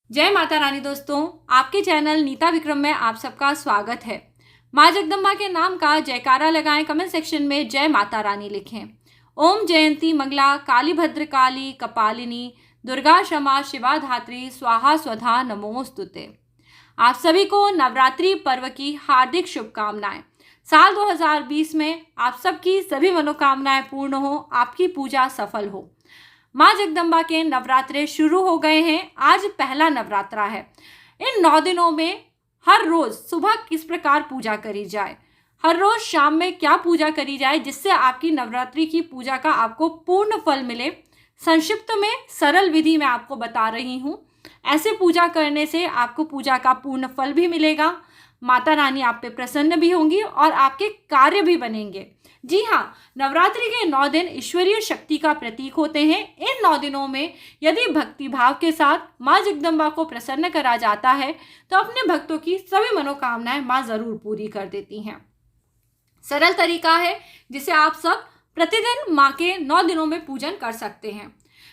जय माता रानी दोस्तों, आपके चैनल नीता विक्रम में आप सबका स्वागत है। माँ जगदम्बा के नाम का जयकारा लगाएं, कमेंट सेक्शन में जय माता रानी लिखें। ओम जयंती मंगला काली भद्रकाली कपालिनी दुर्गा क्षमा शिवा धात्री स्वाहा स्वधा नमोस्तुते। आप सभी को नवरात्रि पर्व की हार्दिक शुभकामनाएं। साल 2020 में आप सबकी सभी मनोकामनाएं पूर्ण हो, आपकी पूजा सफल हो। माँ जगदम्बा के नवरात्रे शुरू हो गए हैं। आज पहला नवरात्रा है। इन 9 दिनों में हर रोज सुबह किस प्रकार पूजा करी जाए, हर रोज शाम में क्या पूजा करी जाए जिससे आपकी नवरात्रि की पूजा का आपको पूर्ण फल मिले, संक्षिप्त में सरल विधि मैं आपको बता रही हूँ। ऐसे पूजा करने से आपको पूजा का पूर्ण फल भी मिलेगा, माता रानी आप पे प्रसन्न भी होंगी और आपके कार्य भी बनेंगे। जी हाँ, नवरात्रि के 9 दिन ईश्वरीय शक्ति का प्रतीक होते हैं। इन 9 दिनों में यदि भक्ति भाव के साथ माँ जगदम्बा को प्रसन्न करा जाता है तो अपने भक्तों की सभी मनोकामनाएं माँ जरूर पूरी कर देती हैं। सरल तरीका है जिसे आप सब प्रतिदिन माँ के 9 दिनों में पूजन कर सकते हैं।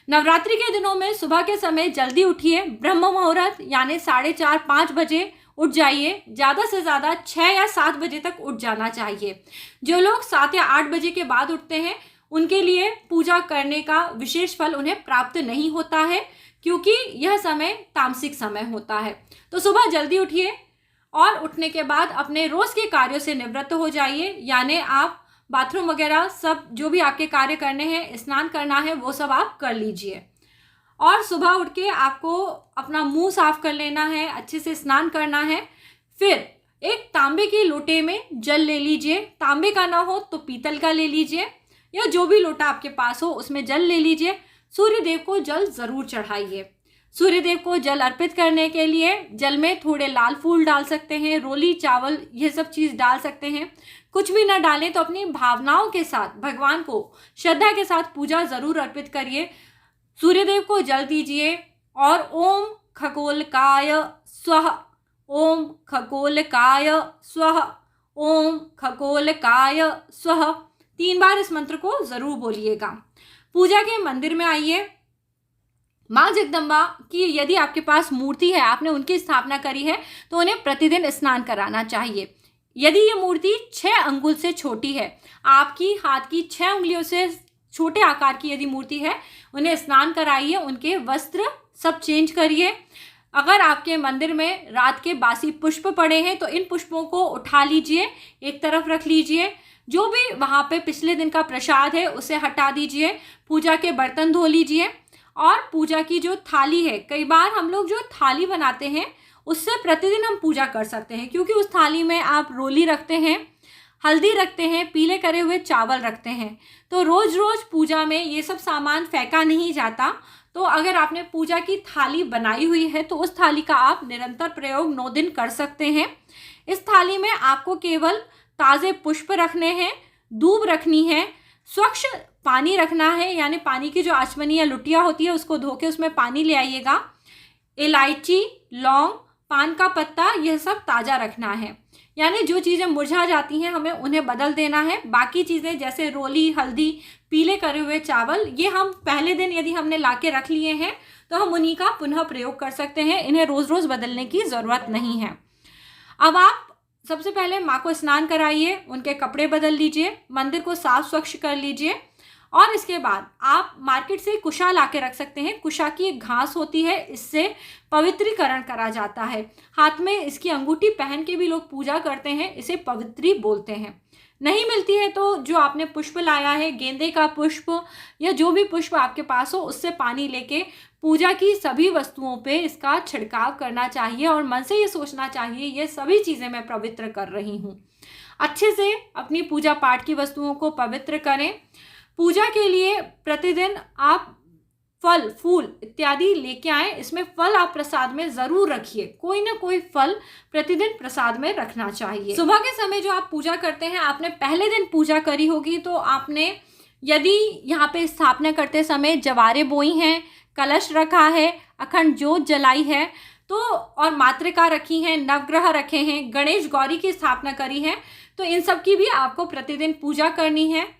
नवरात्रि के दिनों में सुबह के समय जल्दी उठिए, ब्रह्म मुहूर्त यानी 4:30-5 बजे उठ जाइए। ज़्यादा से ज़्यादा 6 या 7 बजे तक उठ जाना चाहिए। जो लोग 7 या 8 बजे के बाद उठते हैं उनके लिए पूजा करने का विशेष फल उन्हें प्राप्त नहीं होता है, क्योंकि यह समय तामसिक समय होता है। तो सुबह जल्दी उठिए और उठने के बाद अपने रोज़ के कार्यों से निवृत्त हो जाइए, यानी आप बाथरूम वगैरह सब जो भी आपके कार्य करने हैं, स्नान करना है, वो सब आप कर लीजिए। और सुबह उठ के आपको अपना मुंह साफ कर लेना है, अच्छे से स्नान करना है। फिर एक तांबे के लोटे में जल ले लीजिए। तांबे का ना हो तो पीतल का ले लीजिए, या जो भी लोटा आपके पास हो उसमें जल ले लीजिए। सूर्य देव को जल ज़रूर चढ़ाइए। सूर्य देव को जल अर्पित करने के लिए जल में थोड़े लाल फूल डाल सकते हैं, रोली चावल ये सब चीज़ डाल सकते हैं। कुछ भी ना डालें तो अपनी भावनाओं के साथ भगवान को श्रद्धा के साथ पूजा ज़रूर अर्पित करिए। सूर्यदेव को जल दीजिए और ओम खगोलकाय स्वः, ओम खगोलकाय स्वः, ओम खगोलकाय स्वः 3 बार इस मंत्र को जरूर बोलिएगा। पूजा के मंदिर में आइए। माँ जगदम्बा की यदि आपके पास मूर्ति है, आपने उनकी स्थापना करी है, तो उन्हें प्रतिदिन स्नान कराना चाहिए। यदि ये मूर्ति 6 अंगुल से छोटी है, आपकी हाथ की 6 उंगलियों से छोटे आकार की यदि मूर्ति है, उन्हें स्नान कराइए, उनके वस्त्र सब चेंज करिए। अगर आपके मंदिर में रात के बासी पुष्प पड़े हैं तो इन पुष्पों को उठा लीजिए, एक तरफ रख लीजिए। जो भी वहाँ पे पिछले दिन का प्रसाद है उसे हटा दीजिए। पूजा के बर्तन धो लीजिए और पूजा की जो थाली है, कई बार हम लोग जो थाली बनाते हैं उससे प्रतिदिन हम पूजा कर सकते हैं, क्योंकि उस थाली में आप रोली रखते हैं, हल्दी रखते हैं, पीले करे हुए चावल रखते हैं। तो रोज रोज पूजा में ये सब सामान फेंका नहीं जाता। तो अगर आपने पूजा की थाली बनाई हुई है तो उस थाली का आप निरंतर प्रयोग 9 दिन कर सकते हैं। इस थाली में आपको केवल ताज़े पुष्प रखने हैं, दूब रखनी है, स्वच्छ पानी रखना है, यानी पानी की जो आचमनी या लुटिया होती है उसको धो के उसमें पानी ले आइएगा। इलायची, लौंग, पान का पत्ता यह सब ताज़ा रखना है, यानी जो चीज़ें मुरझा जाती हैं हमें उन्हें बदल देना है। बाकी चीज़ें जैसे रोली, हल्दी, पीले करे हुए चावल, ये हम पहले दिन यदि हमने ला के रख लिए हैं तो हम उन्हीं का पुनः प्रयोग कर सकते हैं। इन्हें रोज़ रोज़ बदलने की ज़रूरत नहीं है। अब आप सबसे पहले माँ को स्नान कराइए, उनके कपड़े बदल लीजिए, मंदिर को साफ स्वच्छ कर लीजिए और इसके बाद आप मार्केट से कुशा ला के रख सकते हैं। कुशा की एक घास होती है, इससे पवित्रीकरण करा जाता है। हाथ में इसकी अंगूठी पहन के भी लोग पूजा करते हैं, इसे पवित्री बोलते हैं। नहीं मिलती है तो जो आपने पुष्प लाया है, गेंदे का पुष्प या जो भी पुष्प आपके पास हो, उससे पानी लेके पूजा की सभी वस्तुओं पे इसका छिड़काव करना चाहिए और मन से ये सोचना चाहिए ये सभी चीज़ें मैं पवित्र कर रही हूँ। अच्छे से अपनी पूजा पाठ की वस्तुओं को पवित्र करें। पूजा के लिए प्रतिदिन आप फल, फूल इत्यादि लेके आएँ। इसमें फल आप प्रसाद में ज़रूर रखिए, कोई ना कोई फल प्रतिदिन प्रसाद में रखना चाहिए। सुबह के समय जो आप पूजा करते हैं, आपने पहले दिन पूजा करी होगी तो आपने यदि यहाँ पे स्थापना करते समय जवारे बोई हैं, कलश रखा है, अखंड ज्योत जलाई है तो और मातृका रखी हैं, नवग्रह रखे हैं, गणेश गौरी की स्थापना करी है, तो इन सब की भी आपको प्रतिदिन पूजा करनी है।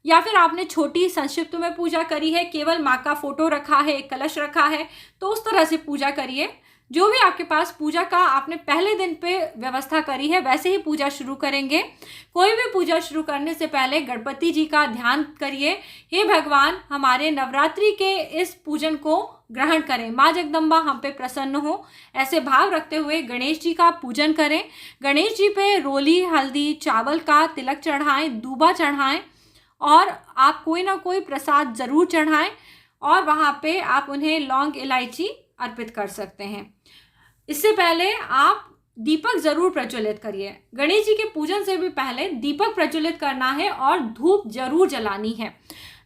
या फिर आपने छोटी संक्षिप्त में पूजा करी है, केवल माँ का फोटो रखा है, एक कलश रखा है, तो उस तरह से पूजा करिए। जो भी आपके पास पूजा का आपने पहले दिन पे व्यवस्था करी है वैसे ही पूजा शुरू करेंगे। कोई भी पूजा शुरू करने से पहले गणपति जी का ध्यान करिए, हे भगवान हमारे नवरात्रि के इस पूजन को ग्रहण करें, माँ जगदम्बा हम पे प्रसन्न हो, ऐसे भाव रखते हुए गणेश जी का पूजन करें। गणेश जी पे रोली, हल्दी, चावल का तिलक चढ़ाएं, दूबा चढ़ाएं और आप कोई ना कोई प्रसाद ज़रूर चढ़ाएं और वहाँ पे आप उन्हें लौंग इलायची अर्पित कर सकते हैं। इससे पहले आप दीपक ज़रूर प्रज्वलित करिए। गणेश जी के पूजन से भी पहले दीपक प्रज्वलित करना है और धूप जरूर जलानी है।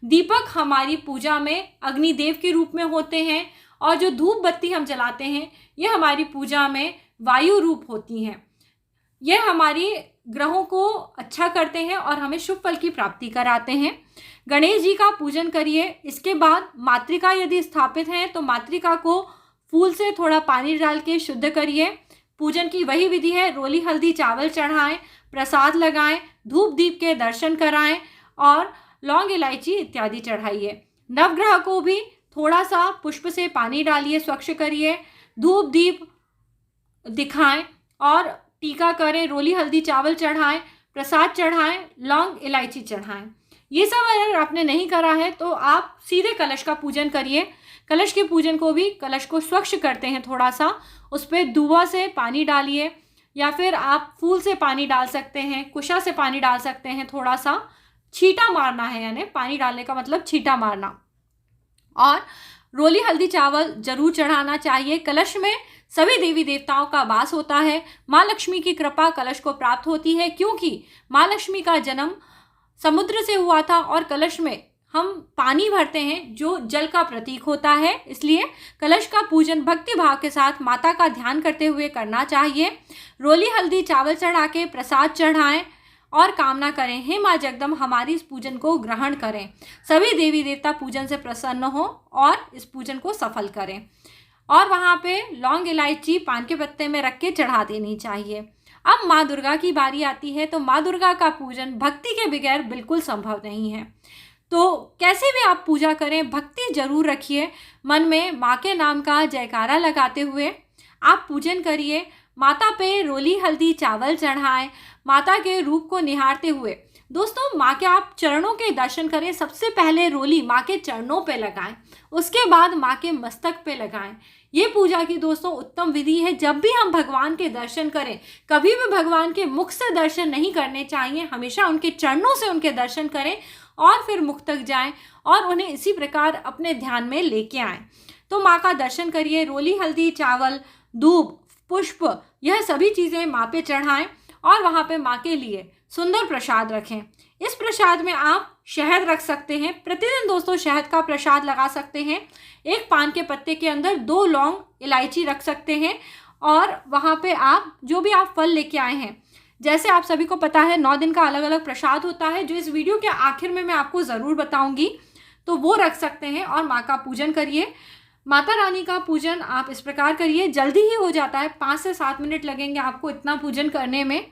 दीपक हमारी पूजा में अग्निदेव के रूप में होते हैं और जो धूप बत्ती हम जलाते हैं ये हमारी पूजा में वायु रूप होती हैं। यह हमारी ग्रहों को अच्छा करते हैं और हमें शुभ फल की प्राप्ति कराते हैं। गणेश जी का पूजन करिए। इसके बाद मातृका यदि स्थापित है तो मातृका को फूल से थोड़ा पानी डाल के शुद्ध करिए। पूजन की वही विधि है, रोली, हल्दी, चावल चढ़ाएं, प्रसाद लगाएं, धूप दीप के दर्शन कराएं और लौंग इलायची इत्यादि चढ़ाइए। नवग्रह को भी थोड़ा सा पुष्प से पानी डालिए, स्वच्छ करिए, धूप दीप दिखाएं और टीका करें, रोली, हल्दी, चावल चढ़ाएं, प्रसाद चढ़ाएं, लौंग इलायची चढ़ाएं। ये सब अगर आपने नहीं करा है तो आप सीधे कलश का पूजन करिए। कलश के पूजन को भी, कलश को स्वच्छ करते हैं थोड़ा सा, उस पर दूबा से पानी डालिए या फिर आप फूल से पानी डाल सकते हैं, कुशा से पानी डाल सकते हैं, थोड़ा सा छींटा मारना है, यानी पानी डालने का मतलब छींटा मारना। और रोली, हल्दी, चावल जरूर चढ़ाना चाहिए। कलश में सभी देवी देवताओं का वास होता है। माँ लक्ष्मी की कृपा कलश को प्राप्त होती है क्योंकि माँ लक्ष्मी का जन्म समुद्र से हुआ था और कलश में हम पानी भरते हैं जो जल का प्रतीक होता है। इसलिए कलश का पूजन भक्ति भाव के साथ माता का ध्यान करते हुए करना चाहिए। रोली, हल्दी, चावल चढ़ा के प्रसाद चढ़ाएं और कामना करें, हे माँ जगदम्ब हमारी इस पूजन को ग्रहण करें, सभी देवी देवता पूजन से प्रसन्न हो और इस पूजन को सफल करें। और वहाँ पे लौंग इलायची पान के पत्ते में रख के चढ़ा देनी चाहिए। अब माँ दुर्गा की बारी आती है तो माँ दुर्गा का पूजन भक्ति के बगैर बिल्कुल संभव नहीं है। तो कैसे भी आप पूजा करें, भक्ति जरूर रखिए, मन में माँ के नाम का जयकारा लगाते हुए आप पूजन करिए। माता पे रोली, हल्दी, चावल चढ़ाएं, माता के रूप को निहारते हुए। दोस्तों माँ के आप चरणों के दर्शन करें। सबसे पहले रोली माँ के चरणों पे लगाएं, उसके बाद माँ के मस्तक पे लगाएं। ये पूजा की दोस्तों उत्तम विधि है। जब भी हम भगवान के दर्शन करें, कभी भी भगवान के मुख से दर्शन नहीं करने चाहिए, हमेशा उनके चरणों से उनके दर्शन करें और फिर मुख तक जाएं और उन्हें इसी प्रकार अपने ध्यान में लेके आएं। तो माँ का दर्शन करिए, रोली, हल्दी, चावल, दूब, पुष्प, यह सभी चीज़ें माँ पे चढ़ाएं और वहाँ पे माँ के लिए सुंदर प्रसाद रखें। इस प्रसाद में आप शहद रख सकते हैं। प्रतिदिन दोस्तों शहद का प्रसाद लगा सकते हैं। एक पान के पत्ते के अंदर 2 लौंग इलायची रख सकते हैं और वहाँ पे आप जो भी आप फल लेके आए हैं, जैसे आप सभी को पता है 9 दिन का अलग अलग प्रसाद होता है जो इस वीडियो के आखिर में मैं आपको ज़रूर बताऊंगी, तो वो रख सकते हैं और माँ का पूजन करिए। माता रानी का पूजन आप इस प्रकार करिए, जल्दी ही हो जाता है, 5 से 7 मिनट लगेंगे आपको इतना पूजन करने में।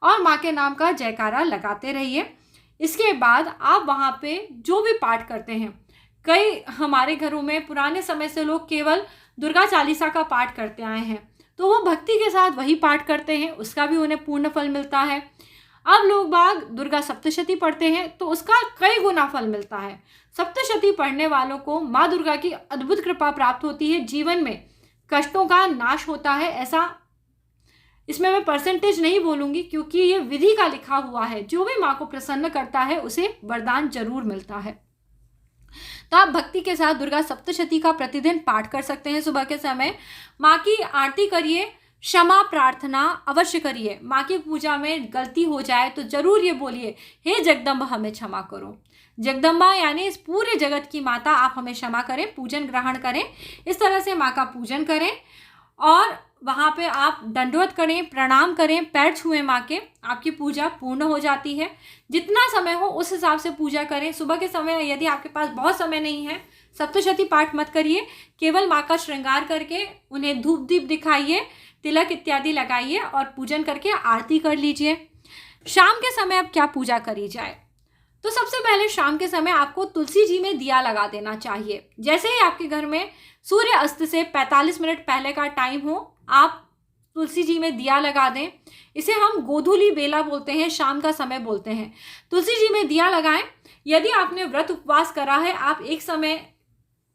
और माँ के नाम का जयकारा लगाते रहिए। इसके बाद आप वहाँ पे जो भी पाठ करते हैं, कई हमारे घरों में पुराने समय से लोग केवल दुर्गा चालीसा का पाठ करते आए हैं, तो वो भक्ति के साथ वही पाठ करते हैं, उसका भी उन्हें पूर्ण फल मिलता है। अब लोग बाग दुर्गा सप्तशती पढ़ते हैं तो उसका कई गुना फल मिलता है। सप्तशती पढ़ने वालों को माँ दुर्गा की अद्भुत कृपा प्राप्त होती है, जीवन में कष्टों का नाश होता है। ऐसा इसमें मैं परसेंटेज नहीं बोलूँगी क्योंकि ये विधि का लिखा हुआ है, जो भी माँ को प्रसन्न करता है उसे वरदान जरूर मिलता है। तो आप भक्ति के साथ दुर्गा सप्तशती का प्रतिदिन पाठ कर सकते हैं। सुबह के समय माँ की आरती करिए, क्षमा प्रार्थना अवश्य करिए। माँ की पूजा में गलती हो जाए तो जरूर ये बोलिए, हे जगदम्बा हमें क्षमा करो। जगदम्बा यानी इस पूरे जगत की माता, आप हमें क्षमा करें, पूजन ग्रहण करें। इस तरह से माँ का पूजन करें और वहाँ पे आप दंडवत करें, प्रणाम करें, पैर छुएं माँ के, आपकी पूजा पूर्ण हो जाती है। जितना समय हो उस हिसाब से पूजा करें। सुबह के समय यदि आपके पास बहुत समय नहीं है, सप्तशती पाठ मत करिए, केवल माँ का श्रृंगार करके उन्हें धूप दीप दिखाइए, तिलक इत्यादि लगाइए और पूजन करके आरती कर लीजिए। शाम के समय अब क्या पूजा करी जाए, तो सबसे पहले शाम के समय आपको तुलसी जी में दिया लगा देना चाहिए। जैसे ही आपके घर में सूर्य अस्त से 45 मिनट पहले का टाइम हो, आप तुलसी जी में दिया लगा दें। इसे हम गोधूली बेला बोलते हैं, शाम का समय बोलते हैं। तुलसी जी में दिया लगाएं। यदि आपने व्रत उपवास करा है, आप एक समय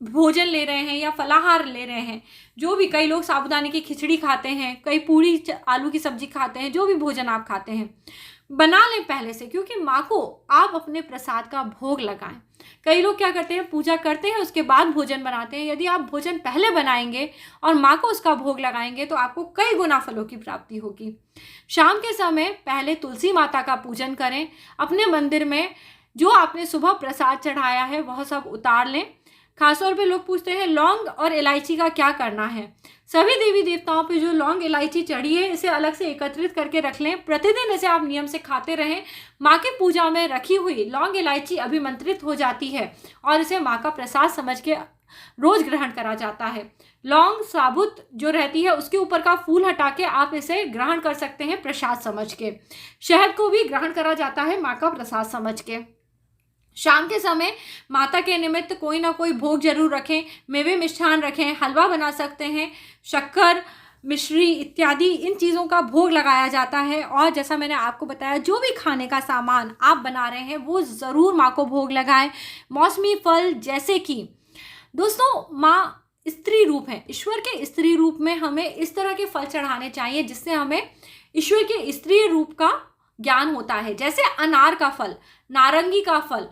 भोजन ले रहे हैं या फलाहार ले रहे हैं, जो भी, कई लोग साबूदाने की खिचड़ी खाते हैं, कई पूरी आलू की सब्जी खाते हैं, जो भी भोजन आप खाते हैं बना लें पहले से, क्योंकि माँ को आप अपने प्रसाद का भोग लगाएं। कई लोग क्या करते हैं, पूजा करते हैं उसके बाद भोजन बनाते हैं। यदि आप भोजन पहले बनाएंगे और माँ को उसका भोग लगाएंगे तो आपको कई गुना फलों की प्राप्ति होगी। शाम के समय पहले तुलसी माता का पूजन करें। अपने मंदिर में जो आपने सुबह प्रसाद चढ़ाया है वह सब उतार लें। खासतौर पे लोग पूछते हैं लौंग और इलायची का क्या करना है। सभी देवी देवताओं पे जो लौंग इलायची चढ़ी है, इसे अलग से एकत्रित करके रख लें। प्रतिदिन इसे आप नियम से खाते रहें। माँ की पूजा में रखी हुई लौंग इलायची अभिमंत्रित हो जाती है और इसे माँ का प्रसाद समझ के रोज ग्रहण करा जाता है। लौंग साबुत जो रहती है उसके ऊपर का फूल हटा के आप इसे ग्रहण कर सकते हैं प्रसाद समझ के। शहद को भी ग्रहण करा जाता है माँ का प्रसाद समझ के। शाम के समय माता के निमित्त कोई ना कोई भोग जरूर रखें। मेवे मिष्ठान रखें, हलवा बना सकते हैं, शक्कर, मिश्री इत्यादि इन चीज़ों का भोग लगाया जाता है। और जैसा मैंने आपको बताया, जो भी खाने का सामान आप बना रहे हैं वो ज़रूर माँ को भोग लगाएं। मौसमी फल, जैसे कि दोस्तों माँ स्त्री रूप है, ईश्वर के स्त्री रूप में हमें इस तरह के फल चढ़ाने चाहिए जिससे हमें ईश्वर के स्त्री रूप का ज्ञान होता है। जैसे अनार का फल, नारंगी का फल,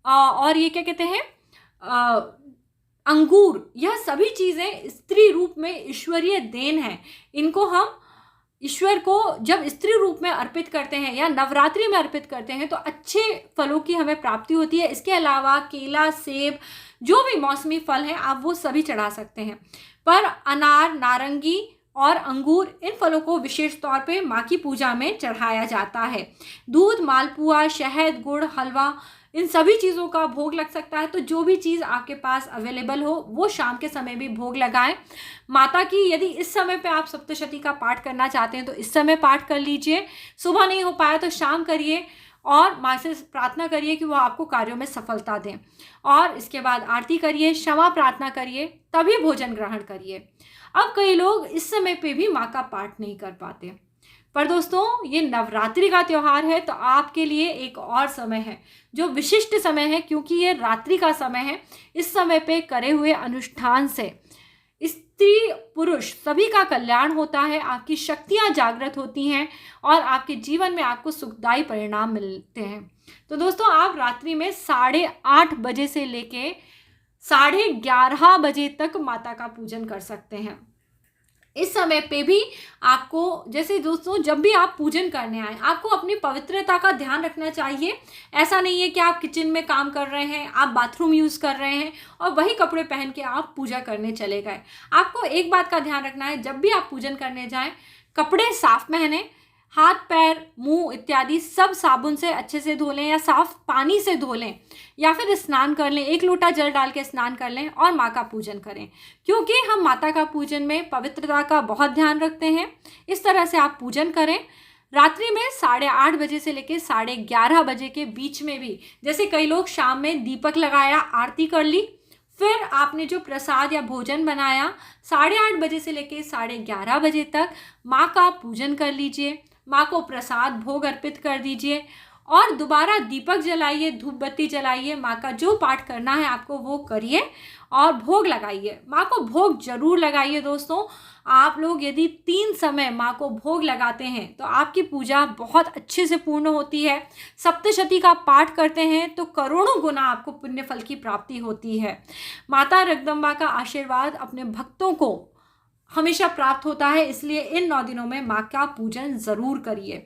और ये क्या कहते हैं, अंगूर, यह सभी चीज़ें स्त्री रूप में ईश्वरीय देन है। इनको हम ईश्वर को जब स्त्री रूप में अर्पित करते हैं या नवरात्रि में अर्पित करते हैं तो अच्छे फलों की हमें प्राप्ति होती है। इसके अलावा केला, सेब, जो भी मौसमी फल हैं आप वो सभी चढ़ा सकते हैं। पर अनार, नारंगी और अंगूर, इन फलों को विशेष तौर पे माँ की पूजा में चढ़ाया जाता है। दूध, मालपुआ, शहद, गुड़, हलवा, इन सभी चीज़ों का भोग लग सकता है। तो जो भी चीज़ आपके पास अवेलेबल हो वो शाम के समय भी भोग लगाएं। माता की यदि इस समय पे आप सप्तशती का पाठ करना चाहते हैं तो इस समय पाठ कर लीजिए। सुबह नहीं हो पाया तो शाम करिए और माँ से प्रार्थना करिए कि वो आपको कार्यों में सफलता दें। और इसके बाद आरती करिए, क्षमा प्रार्थना करिए, तभी भोजन ग्रहण करिए। अब कई लोग इस समय पे भी माँ का पाठ नहीं कर पाते, पर दोस्तों ये नवरात्रि का त्यौहार है तो आपके लिए एक और समय है जो विशिष्ट समय है, क्योंकि ये रात्रि का समय है। इस समय पे करे हुए अनुष्ठान से स्त्री पुरुष सभी का कल्याण होता है, आपकी शक्तियाँ जागृत होती हैं और आपके जीवन में आपको सुखदायी परिणाम मिलते हैं। तो दोस्तों आप रात्रि में 8:30 बजे से लेके 11:30 बजे तक माता का पूजन कर सकते हैं। इस समय पे भी आपको, जैसे दोस्तों जब भी आप पूजन करने आए, आपको अपनी पवित्रता का ध्यान रखना चाहिए। ऐसा नहीं है कि आप किचन में काम कर रहे हैं, आप बाथरूम यूज़ कर रहे हैं और वही कपड़े पहन के आप पूजा करने चले गए। आपको एक बात का ध्यान रखना है, जब भी आप पूजन करने जाएं कपड़े साफ पहने, हाथ, पैर, मुंह इत्यादि सब साबुन से अच्छे से धो लें या साफ पानी से धो लें या फिर स्नान कर लें, 1 लोटा जल डाल के स्नान कर लें और माँ का पूजन करें, क्योंकि हम माता का पूजन में पवित्रता का बहुत ध्यान रखते हैं। इस तरह से आप पूजन करें। रात्रि में 8:30 बजे से लेकर 11:30 बजे के बीच में भी, जैसे कई लोग शाम में दीपक लगाया, आरती कर ली, फिर आपने जो प्रसाद या भोजन बनाया 8:30 बजे से लेकर 11:30 बजे तक माँ का पूजन कर लीजिए, माँ को प्रसाद भोग अर्पित कर दीजिए और दोबारा दीपक जलाइए, धूप बत्ती जलाइए, माँ का जो पाठ करना है आपको वो करिए और भोग लगाइए। माँ को भोग जरूर लगाइए दोस्तों। आप लोग यदि 3 समय माँ को भोग लगाते हैं तो आपकी पूजा बहुत अच्छे से पूर्ण होती है। सप्तशती का पाठ करते हैं तो करोड़ों गुना आपको पुण्य फल की प्राप्ति होती है। माता जगदम्बा का आशीर्वाद अपने भक्तों को हमेशा प्राप्त होता है, इसलिए इन 9 दिनों में माँ का पूजन ज़रूर करिए।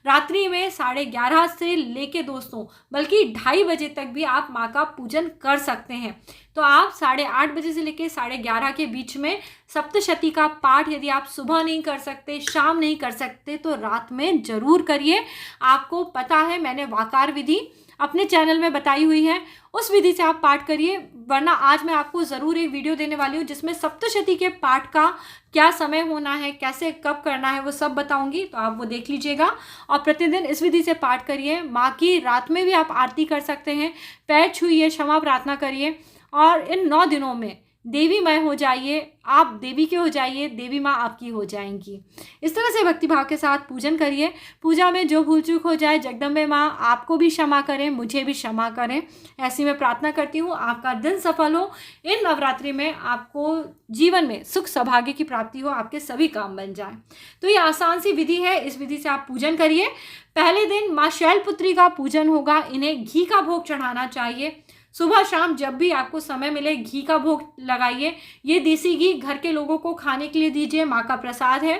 रात्रि में 11:30 से लेके दोस्तों बल्कि 2:30 बजे तक भी आप माँ का पूजन कर सकते हैं। तो आप 8:30 बजे से लेके 11:30 के बीच में सप्तशती का पाठ यदि आप सुबह नहीं कर सकते, शाम नहीं कर सकते, तो रात में ज़रूर करिए। आपको पता है मैंने वाकार विधि अपने चैनल में बताई हुई है, उस विधि से आप पाठ करिए। वरना आज मैं आपको ज़रूर एक वीडियो देने वाली हूँ जिसमें सप्तशती के पाठ का क्या समय होना है, कैसे कब करना है, वो सब बताऊंगी, तो आप वो देख लीजिएगा और प्रतिदिन इस विधि से पाठ करिए। माँ की रात में भी आप आरती कर सकते हैं, पैर छूइए, क्षमा प्रार्थना करिए और इन 9 दिनों में देवीमय हो जाइए, आप देवी के हो जाइए, देवी माँ आपकी हो जाएंगी। इस तरह से भक्तिभाव के साथ पूजन करिए। पूजा में जो भूल चूक हो जाए जगदम्बे माँ आपको भी क्षमा करें, मुझे भी क्षमा करें, ऐसी मैं प्रार्थना करती हूँ। आपका दिन सफल हो, इन नवरात्रि में आपको जीवन में सुख सौभाग्य की प्राप्ति हो, आपके सभी काम बन जाए। तो ये आसान सी विधि है, इस विधि से आप पूजन करिए। पहले दिन माँ शैलपुत्री का पूजन होगा। इन्हें घी का भोग चढ़ाना चाहिए। सुबह शाम जब भी आपको समय मिले घी का भोग लगाइए। ये देसी घी घर के लोगों को खाने के लिए दीजिए, माँ का प्रसाद है।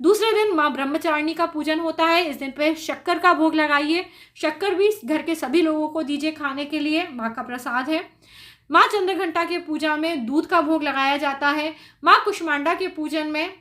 दूसरे दिन माँ ब्रह्मचारिणी का पूजन होता है। इस दिन पे शक्कर का भोग लगाइए। शक्कर भी घर के सभी लोगों को दीजिए खाने के लिए, माँ का प्रसाद है। माँ चंद्रघंटा के पूजा में दूध का भोग लगाया जाता है। माँ कुष्मांडा के पूजन में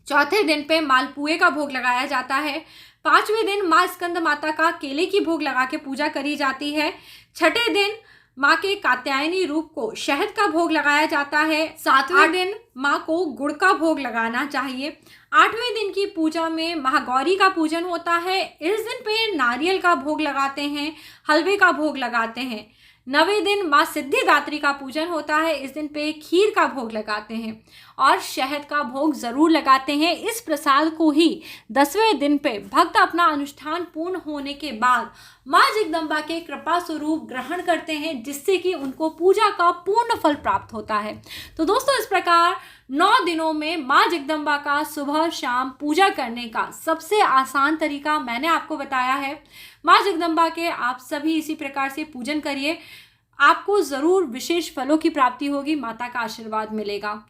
चौथे दिन पे मालपुए का भोग लगाया जाता है। पांचवें दिन माँ स्कंद माता का केले की भोग लगा के पूजा करी जाती है। छठे दिन माँ के कात्यायनी रूप को शहद का भोग लगाया जाता है। सातवें दिन माँ को गुड़ का भोग लगाना चाहिए। आठवें दिन की पूजा में महागौरी का पूजन होता है। इस दिन पे नारियल का भोग लगाते हैं, हलवे का भोग लगाते हैं। नवें दिन माँ सिद्धिदात्री का पूजन होता है। इस दिन पे खीर का भोग लगाते हैं और शहद का भोग जरूर लगाते हैं। इस प्रसाद को ही 10वें दिन पे भक्त अपना अनुष्ठान पूर्ण होने के बाद माँ जगदम्बा के कृपा स्वरूप ग्रहण करते हैं, जिससे कि उनको पूजा का पूर्ण फल प्राप्त होता है। तो दोस्तों, इस प्रकार 9 दिनों में माँ जगदम्बा का सुबह शाम पूजा करने का सबसे आसान तरीका मैंने आपको बताया है। माँ जगदम्बा के आप सभी इसी प्रकार से पूजन करिए, आपको ज़रूर विशेष फलों की प्राप्ति होगी, माता का आशीर्वाद मिलेगा।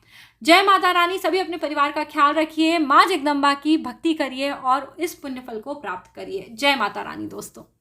जय माता रानी। सभी अपने परिवार का ख्याल रखिए, माँ जगदम्बा की भक्ति करिए और इस पुण्य फल को प्राप्त करिए। जय माता रानी दोस्तों।